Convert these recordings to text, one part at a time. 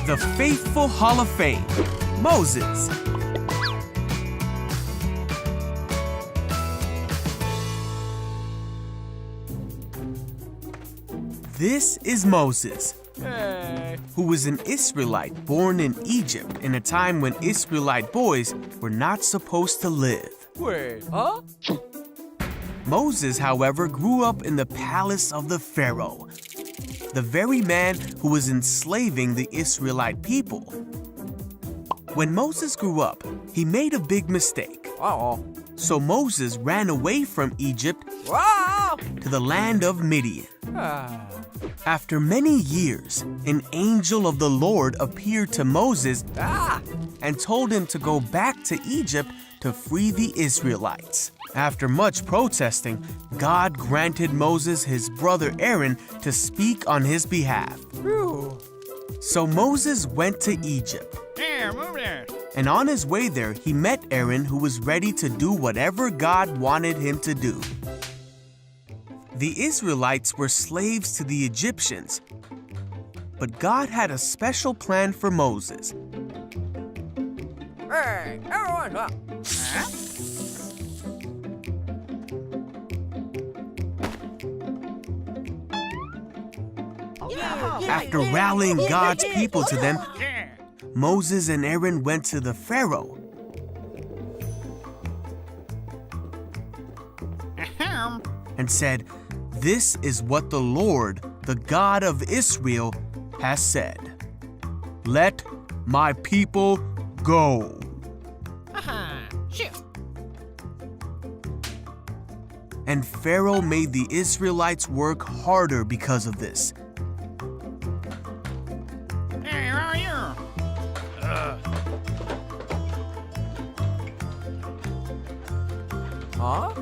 The Faithful Hall of Fame, Moses. This is Moses, who was an Israelite born in Egypt in a time when Israelite boys were not supposed to live. Wait, huh? Moses, however, grew up in the palace of the Pharaoh, the very man who was enslaving the Israelite people. When Moses grew up, he made a big mistake. Uh-oh. So Moses ran away from Egypt Wow! to the land of Midian. After many years, an angel of the Lord appeared to Moses and told him to go back to Egypt to free the Israelites. After much protesting, God granted Moses his brother Aaron to speak on his behalf. Whew. So Moses went to Egypt. Here, move there. And on his way there, he met Aaron, who was ready to do whatever God wanted him to do. The Israelites were slaves to the Egyptians, but God had a special plan for Moses. Hey, everyone, huh? After rallying God's people to them, Moses and Aaron went to the Pharaoh. And said, "This is what the Lord, the God of Israel, has said. Let my people go." And Pharaoh made the Israelites work harder because of this. Hey, where are you? Huh?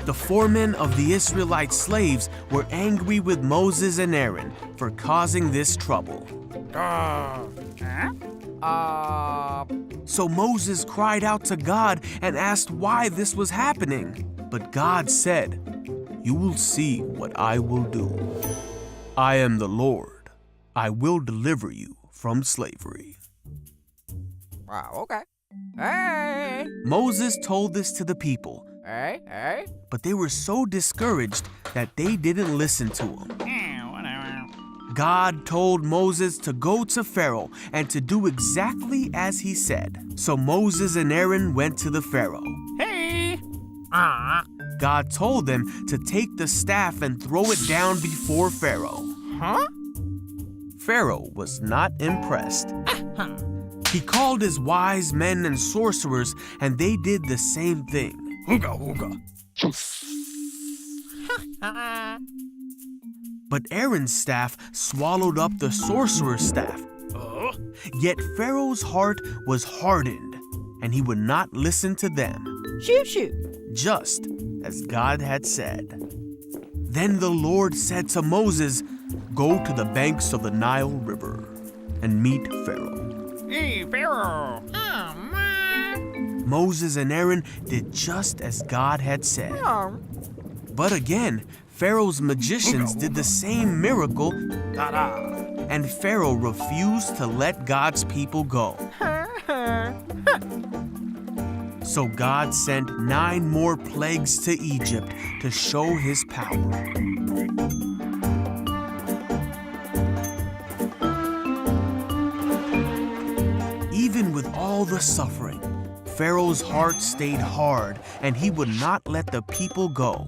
The foremen of the Israelite slaves were angry with Moses and Aaron for causing this trouble. So Moses cried out to God and asked why this was happening. But God said, "You will see what I will do. I am the Lord. I will deliver you from slavery." Wow, okay. Hey! Moses told this to the people, Hey! but they were so discouraged that they didn't listen to him. Whatever. God told Moses to go to Pharaoh and to do exactly as he said. So Moses and Aaron went to the Pharaoh. Hey! God told them to take the staff and throw it down before Pharaoh. Huh? Pharaoh was not impressed. He called his wise men and sorcerers, and they did the same thing. Hooga. But Aaron's staff swallowed up the sorcerer's staff. Yet Pharaoh's heart was hardened, and he would not listen to them. Shoot. Just as God had said. Then the Lord said to Moses, "Go to the banks of the Nile River and meet Pharaoh." Hey, Pharaoh! Oh, man! Moses and Aaron did just as God had said. Oh. But again, Pharaoh's magicians did the same miracle, and Pharaoh refused to let God's people go. So God sent 9 more plagues to Egypt to show his power. Even with all the suffering, Pharaoh's heart stayed hard, and he would not let the people go.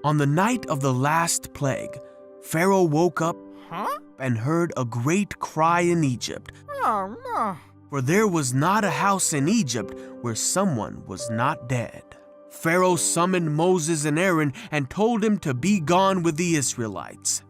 On the night of the last plague, Pharaoh woke up and heard a great cry in Egypt. Oh, no. For there was not a house in Egypt where someone was not dead. Pharaoh summoned Moses and Aaron and told him to be gone with the Israelites.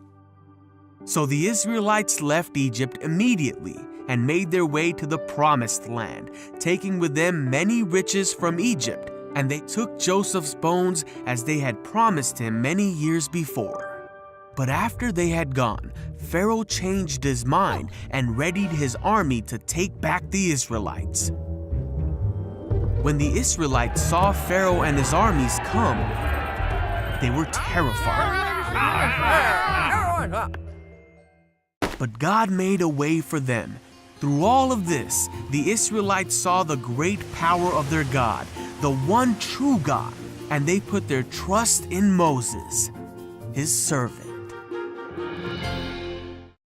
So the Israelites left Egypt immediately and made their way to the Promised Land, taking with them many riches from Egypt, and they took Joseph's bones as they had promised him many years before. But after they had gone, Pharaoh changed his mind and readied his army to take back the Israelites. When the Israelites saw Pharaoh and his armies come, They were terrified. But God made a way for them. Through all of this, the Israelites saw the great power of their God, the one true God, and they put their trust in Moses, his servant.